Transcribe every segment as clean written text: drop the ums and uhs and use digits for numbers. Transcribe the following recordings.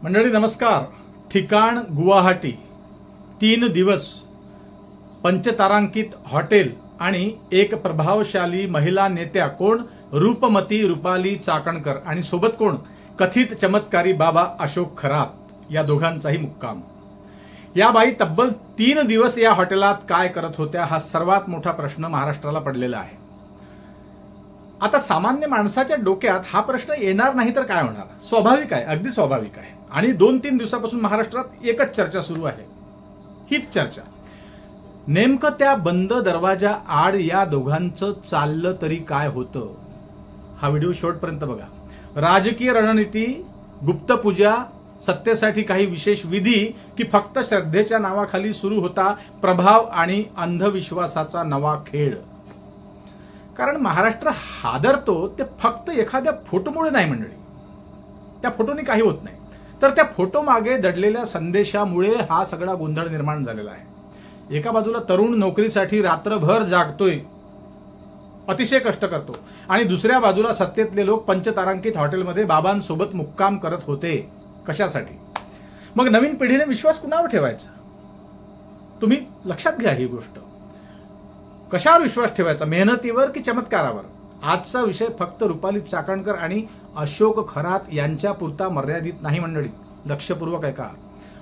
मंडळी नमस्कार. ठिकाण गुवाहाटी. 3 दिवस पंचतारांकित हॉटेल आणि एक प्रभावशाली महिला नेत्या कोण रूपमती रुपाली चाकणकर आणि सोबत कोण कथित चमत्कारी बाबा अशोक खरात या दोघांचाही मुक्काम. या बाई तब्बल 3 दिवस या हॉटेलात काय करत होत्या हा सर्वात मोठा प्रश्न महाराष्ट्राला पडलेला आहे. आता सामान्य माणसाच्या डोक्यात हा प्रश्न येणार नाही तर काय होणार. स्वाभाविक आहे, अगदी स्वाभाविक आहे. आणि 2-3 दिवसापासून महाराष्ट्रात एकच चर्चा सुरू आहे. हीच चर्चा नेमकं त्या बंद दरवाजा आड या दोघांचं चाललं तरी काय होतं. हा व्हिडिओ शेवटपर्यंत बघा. राजकीय रणनीती, गुप्तपूजा, सत्तेसाठी काही विशेष विधी की फक्त श्रद्धेच्या नावाखाली सुरू होता प्रभाव आणि अंधविश्वासाचा नवा खेळ. कारण महाराष्ट्र हादरतो ते फक्त एखाद्या फोटोमुळे नाही मंडळी. त्या फोटोने काही होत नाही, तर त्या फोटो मागे दडलेल्या संदेशामुळे हा सगळा गोंधळ निर्माण झालेला आहे. एका बाजूला तरुण नोकरीसाठी रात्रभर जागतोय, अतिशय कष्ट करतो, आणि दुसऱ्या बाजूला सत्तेतले लोक पंचतारांकित हॉटेलमध्ये बाबांसोबत मुक्काम करत होते. कशासाठी? मग नवीन पिढीने विश्वास कुणावर ठेवायचा? तुम्ही लक्षात घ्या ही गोष्ट. कशावर विश्वास ठेवायचा? मेहनतीवर की चमत्कारावर? आजचा विषय फक्त रुपाली चाकणकर आणि अशोक खरात यांच्या पुरता मर्यादित नाही मंडळी. लक्षपूर्वक ऐका.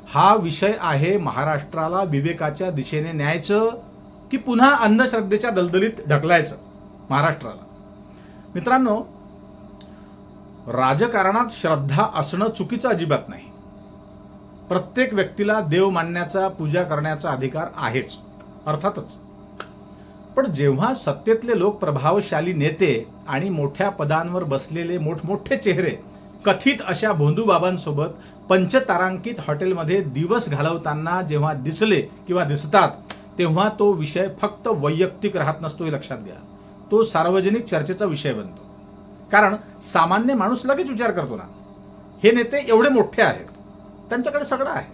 हा विषय आहे महाराष्ट्राला विवेकाच्या दिशेने न्यायचं की पुन्हा अंधश्रद्धेच्या दलदलीत ढकलायचं महाराष्ट्राला. मित्रांनो, राजकारणात श्रद्धा असणं चुकीचं अजिबात नाही. प्रत्येक व्यक्तीला देव मानण्याचा, पूजा करण्याचा अधिकार आहेच, अर्थातच. पण जेव्हा सत्तेतले लोक, प्रभावशाली नेते आणि मोठ्या पदांवर बसलेले मोठमोठे चेहरे कथित अशा भोंदू बाबांसोबत पंचतारांकित हॉटेलमध्ये दिवस घालवताना जेव्हा दिसले किंवा दिसतात, तेव्हा तो विषय फक्त वैयक्तिक राहत नसतो, हे लक्षात घ्या. तो सार्वजनिक चर्चेचा विषय बनतो. कारण सामान्य माणूस लगेच विचार करतो ना, हे नेते एवढे मोठे आहेत, त्यांच्याकडे सगळं आहे,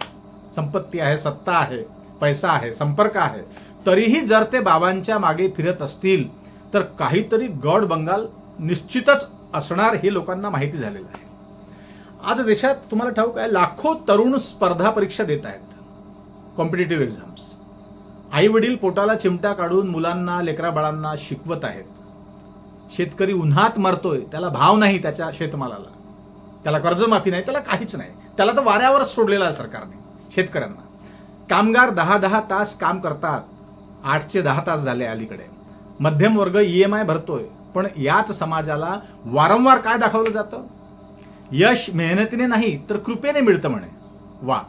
संपत्ती आहे, सत्ता आहे, पैसा आहे, संपर्क आहे, तरीही जर ते बाबांच्या मागे फिरत असतील तर काहीतरी गड बंगाल निश्चितच असणार, हे लोकांना माहिती झालेलं आहे. आज देशात तुम्हाला ठाऊक आहे, लाखो तरुण स्पर्धा परीक्षा देत आहेत, कॉम्पिटिटिव्ह एक्झाम्स. आई वडील पोटाला चिमटा काढून मुलांना, लेकरा बाळांना शिकवत आहेत. शेतकरी उन्हात मरतोय, त्याला भाव नाही त्याच्या शेतमालाला, त्याला कर्जमाफी नाही, त्याला काहीच नाही, त्याला तर वाऱ्यावरच सोडलेलं आहे सरकारने शेतकऱ्यांना. कामगार 10-10 तास काम करतात, 8चे 10 तास झाले अलीकडे. मध्यम वर्ग EMI भरतोय, पण याच समाजाला वारंवार काय दाखवलं जातं? यश मेहनतीने नाही तर कृपेने मिळतं म्हणे. वा.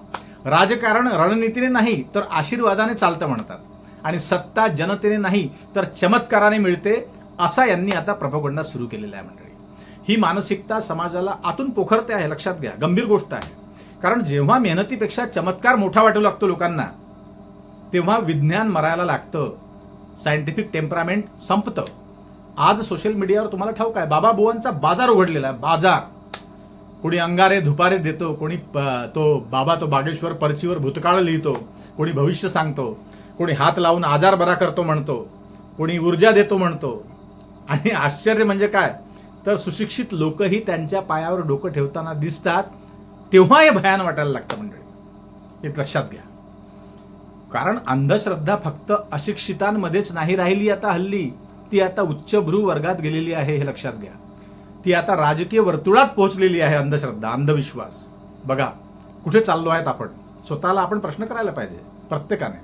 राजकारण रणनीतीने नाही तर आशीर्वादाने चालतं म्हणतात, आणि सत्ता जनतेने नाही तर चमत्काराने मिळते, असा यांनी आता प्रोपगंडा सुरू केलेला आहे मंडळी. ही मानसिकता समाजाला आतून पोखरते आहे, लक्षात घ्या. गंभीर गोष्ट आहे. कारण जेव्हा मेहनतीपेक्षा चमत्कार मोठा वाटू लागतो लोकांना, तेव्हा विज्ञान मरायला लागतं, सायंटिफिक टेम्परामेंट संपतं. आज सोशल मीडियावर तुम्हाला ठाऊक आहे, बाबा बुवांचा बाजार उघडलेला आहे. बाजार. कोणी अंगारे धुपारे देतो, कोणी तो बागेश्वर पर्चीवर भूतकाळ लिहितो, कोणी भविष्य सांगतो, कोणी हात लावून आजार बरा करतो म्हणतो, कोणी ऊर्जा देतो म्हणतो. आणि आश्चर्य म्हणजे काय, तर सुशिक्षित लोकही त्यांच्या पायावर डोकं ठेवताना दिसतात, तेव्हा हे भयान वाटायला लागतं मंडळी. हे लक्षात घ्या. कारण अंधश्रद्धा फक्त अशिक्षितांमध्येच नाही राहिली आता हल्ली, ती आता उच्चभ्रू वर्गात गेलेली आहे, हे लक्षात घ्या. ती आता राजकीय वर्तुळात पोहोचलेली आहे. अंधश्रद्धा, अंधविश्वास. बघा कुठे चाललो आहेत आपण. स्वतःला आपण प्रश्न करायला पाहिजे प्रत्येकाने.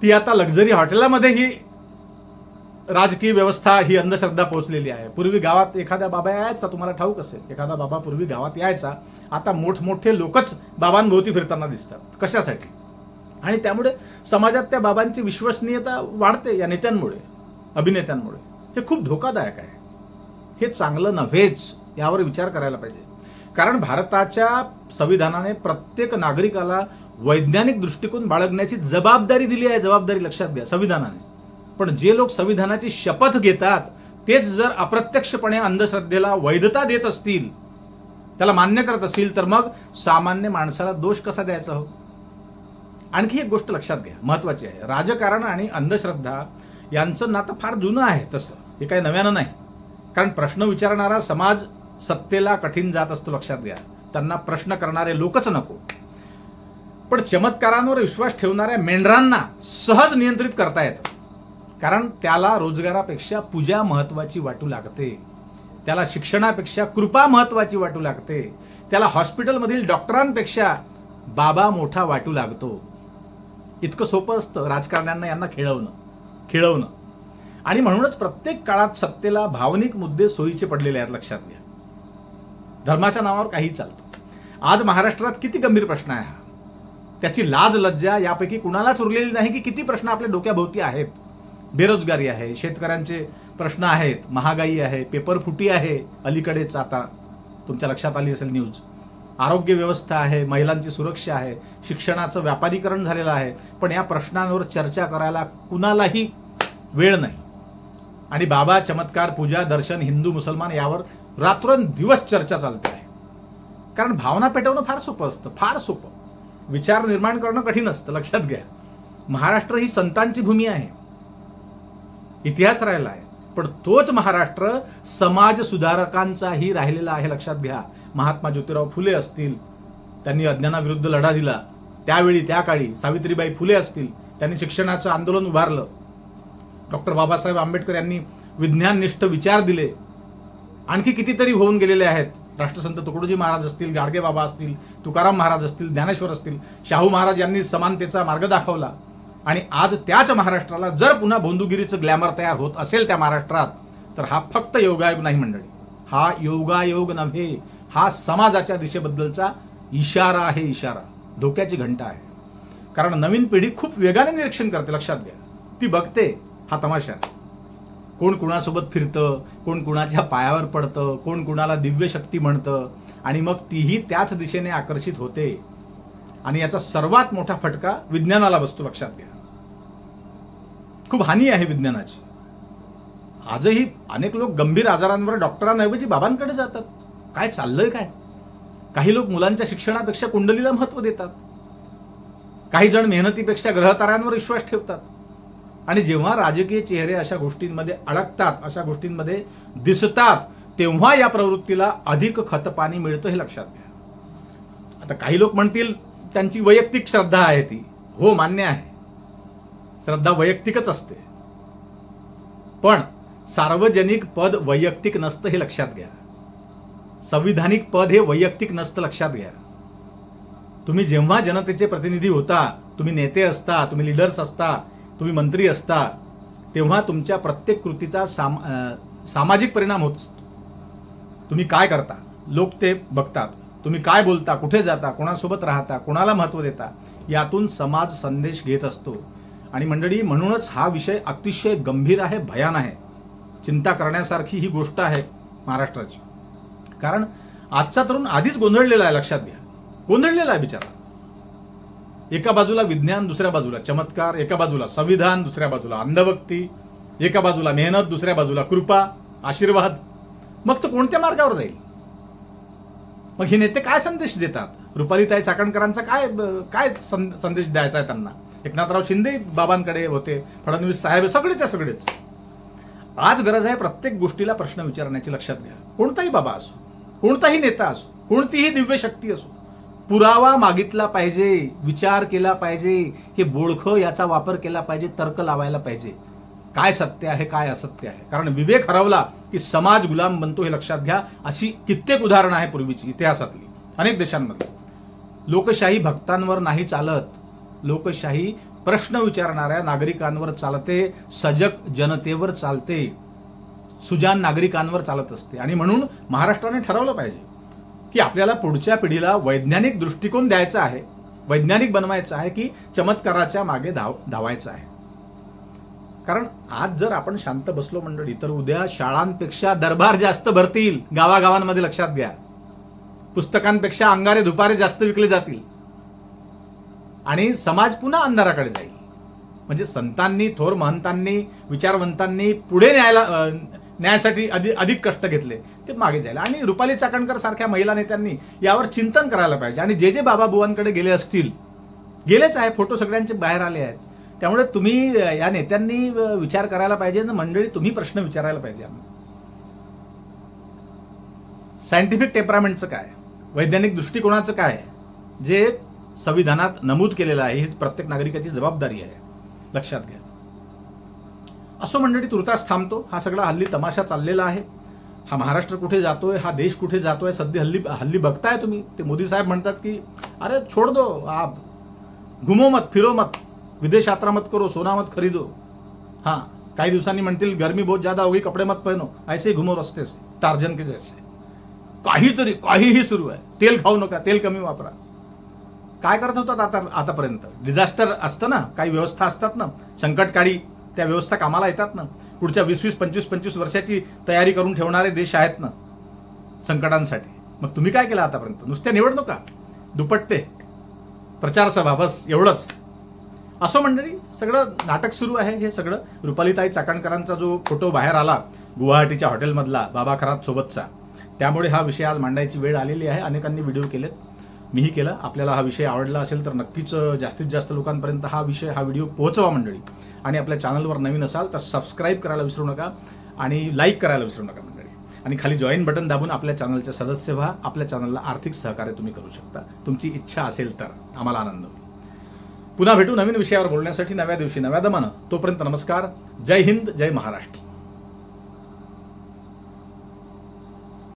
ती आता लक्झरी हॉटेलमध्ये ही राजकीय व्यवस्था, ही अंधश्रद्धा पोहोचलेली आहे. पूर्वी गावात एखादा बाबा यायचा, तुम्हाला ठाऊक असेल, एखादा बाबा पूर्वी गावात यायचा. आता मोठमोठे लोकच बाबांभोवती फिरताना दिसतात. कशासाठी? आणि त्यामुळे समाजात त्या बाबांची विश्वसनीयता वाढते या नेत्यांमुळे, अभिनेत्यांमुळे. हे खूप धोकादायक आहे. हे चांगलं नव्हेच, यावर विचार करायला पाहिजे. कारण भारताच्या संविधानाने प्रत्येक नागरिकाला वैज्ञानिक दृष्टिकोन बाळगण्याची जबाबदारी दिली आहे. जबाबदारी लक्षात घ्या, संविधानाने. पण जे लोक संविधानाची शपथ घेतात तेच जर अप्रत्यक्षपणे अंधश्रद्धेला वैधता देत असतील, त्याला मान्य करत असतील, तर मग सामान्य माणसाला दोष कसा द्यायचा हो? आणखी एक गोष्ट लक्षात घ्या, महत्वाची आहे. राजकारण आणि अंधश्रद्धा यांचं नातं फार जुनं आहे. तसं हे काही नव्यानं नाही. कारण प्रश्न विचारणारा समाज सत्तेला कठीण जात असतो, लक्षात घ्या. त्यांना प्रश्न करणारे लोकच नको. पण चमत्कारांवर विश्वास ठेवणाऱ्या मेंढरांना सहज नियंत्रित करता येतं. कारण त्याला रोजगारापेक्षा पूजा महत्वाची वाटू लागते, त्याला शिक्षणापेक्षा कृपा महत्वाची वाटू लागते, त्याला हॉस्पिटलमधील डॉक्टरांपेक्षा बाबा मोठा वाटू लागतो. इतकं सोपं असतं राजकारण्यांना यांना खेळवणं. आणि म्हणूनच प्रत्येक काळात सत्तेला भावनिक मुद्दे सोयीचे पडलेले आहेत. लक्षात घ्या, धर्माच्या नावावर काही चालतं. आज महाराष्ट्रात किती गंभीर प्रश्न आहे हा, त्याची लाज लज्जा यापैकी कुणालाच उरलेली नाही की किती प्रश्न आपल्या डोक्याभोवती आहेत. बेरोजगारी आहे, शेतकऱ्यांचे प्रश्न आहेत, महागाई आहे, पेपर फुटी आहे, अलीकडेच आता तुमच्या लक्षात आली असेल न्यूज, आरोग्य व्यवस्था आहे, महिलांची सुरक्षा आहे, शिक्षणाचं व्यापारीकरण झालेलं आहे. पण या प्रश्नांवर चर्चा करायला कुणालाही वेळ नाही. आणि बाबा, चमत्कार, पूजा, दर्शन, हिंदू मुसलमान यावर रात्रंदिवस चर्चा चालते आहे. कारण भावना पेटवणं फार सोपं असतं, फार सोपं. विचार निर्माण करणं कठीण असतं. लक्षात घ्या, महाराष्ट्र ही संतांची भूमी आहे, इतिहास राहिला आहे. पण तोच महाराष्ट्र समाज सुधारकांचाही राहिलेला आहे. लक्षात घ्या, महात्मा ज्योतिराव फुले असतील, त्यांनी अज्ञानाविरुद्ध लढा दिला त्यावेळी त्या काळी. सावित्रीबाई फुले असतील, त्यांनी शिक्षणाचं आंदोलन उभारलं. डॉक्टर बाबासाहेब आंबेडकर यांनी विज्ञाननिष्ठ विचार दिले. आणखी कितीतरी होऊन गेलेले आहेत. राष्ट्रसंत तुकडोजी महाराज असतील, गाडगे बाबा असतील, तुकाराम महाराज असतील, ज्ञानेश्वर असतील, शाहू महाराज यांनी समानतेचा मार्ग दाखवला. आणि आज त्याच महाराष्ट्राला जर पुन्हा भोंदूगिरीचं ग्लॅमर तयार होत असेल त्या महाराष्ट्रात, तर हा फक्त योगायोग नाही मंडळी, हा योगायोग नव्हे, हा समाजाच्या दिशेबद्दलचा इशारा आहे. इशारा, धोक्याची घंटा आहे. कारण नवीन पिढी खूप वेगाने निरीक्षण करते. लक्षात घ्या, ती बघते हा तमाशा. कोण कुणासोबत फिरतं, कोण कुणाच्या पायावर पडतं, कोण कुणाला दिव्य शक्ती म्हणतं, आणि मग तीही त्याच दिशेने आकर्षित होते. आणि याचा सर्वात मोठा फटका विज्ञानाला बसतो. लक्षात घ्या, खूप हानी आहे विज्ञानाची. आजही अनेक लोक गंभीर आजारांवर डॉक्टरांऐवजी बाबांकडे जातात. काय चाललंय काय? काही लोक मुलांच्या शिक्षणापेक्षा कुंडलीला महत्व देतात. काही जण मेहनतीपेक्षा ग्रहताऱ्यांवर विश्वास ठेवतात. आणि जेव्हा राजकीय चेहरे अशा गोष्टींमध्ये अडकतात, अशा गोष्टींमध्ये दिसतात, तेव्हा या प्रवृत्तीला अधिक खतपाणी मिळतं, हे लक्षात घ्या. आता काही लोक म्हणतील त्यांची वैयक्तिक श्रद्धा आहे ती. हो, मान्य आहे, श्रद्धा वैयक्तिकच असते. पण सार्वजनिक पद वैयक्तिक नसतं, हे लक्षात घ्या. संविधानिक पद हे वैयक्तिक नसतं, लक्षात घ्या. तुम्ही जेव्हा जनतेचे प्रतिनिधी होता, तुम्ही नेते असता, तुम्ही लीडर्स असता, तुम्ही मंत्री असता, तेव्हा तुमच्या प्रत्येक कृतीचा सामाजिक परिणाम होत असतो. तुम्ही काय करता, लोक ते बघतात. तुम्ही काय बोलता, कुठे जाता, कोणासोबत राहता, कोणाला महत्व देता, यातून समाज संदेश घेत असतो. आणि मंडळी, म्हणूनच हा विषय अतिशय गंभीर आहे, भयान आहे. चिंता करण्यासारखी ही गोष्ट आहे महाराष्ट्राची. कारण आजचा तरुण आधीच गोंधळलेला आहे. लक्षात घ्या, गोंधळलेला आहे बिचारा. एका बाजूला विज्ञान, दुसऱ्या बाजूला चमत्कार, एका बाजूला संविधान, दुसऱ्या बाजूला अंधभक्ती, एका बाजूला मेहनत, दुसऱ्या बाजूला कृपा, आशीर्वाद. मग तो कोणत्या मार्गावर जाईल? मग हे नेते काय संदेश देतात? रुपालीताई चाकणकरांचा काय संदेश द्यायचा आहे त्यांना? एकनाथराव शिंदे बाबांकडे होते, फडणवीस साहेब, सगळेच. आज गरज आहे प्रत्येक गोष्टीला प्रश्न विचारण्याची. लक्षात घ्या, कोणताही बाबा असो, कोणताही नेता असो, कोणतीही दिव्य शक्ती असो, पुरावा मागितला पाहिजे, विचार केला पाहिजे, हे बोडखं याचा वापर केला पाहिजे, तर्क लावायला पाहिजे. काय सत्य आहे, काय असत्य आहे. कारण विवेक हरवला की समाज गुलाम बनतो, हे लक्षात घ्या. अशी कित्येक उदाहरणं आहे पूर्वीची, इतिहासातली, अनेक देशांमध्ये. लोकशाही भक्तांवर नाही चालत, लोकशाही प्रश्न विचारणाऱ्या नागरिकांवर चालते, सजग जनतेवर चालते, सुजान नागरिकांवर चालत असते. आणि म्हणून महाराष्ट्राने ठरवलं पाहिजे की आपल्याला पुढच्या पिढीला वैज्ञानिक दृष्टिकोन द्यायचा आहे, वैज्ञानिक बनवायचं आहे, की चमत्काराच्या मागे धावायचं आहे. कारण आज जर आपण शांत बसलो मंडळी, तर उद्या शाळांपेक्षा दरबार जास्त भरतील गावागावांमध्ये. लक्षात घ्या, पुस्तकांपेक्षा अंगारे धुपारे जास्त विकले जातील आणि समाज पुन्हा अंधाराकडे जाईल. म्हणजे संतांनी, थोर महंतांनी, विचारवंतांनी पुढे न्यायासाठी अधिक कष्ट घेतले, ते मागे जायला. आणि रुपाली चाकणकर सारख्या महिला नेत्यांनी यावर चिंतन करायला पाहिजे. आणि जे बाबा बुवांकडे गेले असतील, गेलेच आहे, फोटो सगळ्यांचे बाहेर आले आहेत. त्यामुळे तुम्ही, या नेत्यांनी विचार करायला पाहिजे ना मंडळी, तुम्ही प्रश्न विचारायला पाहिजे. सायंटिफिक टेम्परामेंटचं काय, वैज्ञानिक दृष्टिकोनाचं काय, जे संविधानात नमूद केलेलं आहे, ही प्रत्येक नागरिकाची जबाबदारी आहे, लक्षात घ्या. असो मंडळी, तुर्तास थांबतो. हा सगळा हल्ली तमाशा चाललेला आहे. हा महाराष्ट्र कुठे जातोय, हा देश कुठे जातोय, सध्या हल्ली बघताय तुम्ही. ते मोदी साहेब म्हणतात की अरे छोड़ दो, आप घुमो मत, फिरो मत, विदेश यात्रा मत करो, सोना मत खरीदो. हाँ, काही दिवसांनी म्हणतील गर्मी बहुत ज्यादा होगी, कपडे मत पहनो, ऐसे ही घुमो रस्ते से, टार्जन के जैसे. काहीही सुरू आहे. तेल खाऊ नका, तेल कमी वापरा. काय करत होतात आतापर्यंत? डिझास्टर असतं ना, काही व्यवस्था असतात ना, संकटकाळी त्या व्यवस्था कामाला येतात ना. पुढच्या 20-20, 25-25 वर्षाची तयारी करून ठेवणारे देश आहेत ना संकटांसाठी. मग तुम्ही काय केलं आतापर्यंत? नुसत्या निवडणुका, दुपट्टे, प्रचार सभा, बस एवढंच. असं मंडळी, सगळं नाटक सुरू आहे. हे सगळं रुपालीताई चाकणकरांचा जो फोटो बाहेर आला गुवाहाटीच्या हॉटेलमधला बाबा खरात सोबतचा, त्यामुळे हा विषय आज मांडायची वेळ आलेली आहे. अनेकांनी व्हिडिओ केलेत, मीही केलं. आपल्याला हा विषय आवडला असेल तर नक्कीच जास्तीत जास्त लोकांपर्यंत हा व्हिडिओ पोहोचवा मंडळी. आणि आपल्या चॅनलवर नवीन असाल तर सबस्क्राईब करायला विसरू नका आणि लाईक करायला विसरू नका मंडळी. आणि खाली जॉईन बटन दाबून आपल्या चॅनलचे सदस्य व्हा. आपल्या चॅनलला आर्थिक सहकार्य तुम्ही करू शकता, तुमची इच्छा असेल तर. आम्हाला आनंद होईल. पुन्हा भेटू नवीन विषयावर बोलण्यासाठी नव्या दिवशी नव्या दमानं. तोपर्यंत नमस्कार. जय हिंद, जय महाराष्ट्र.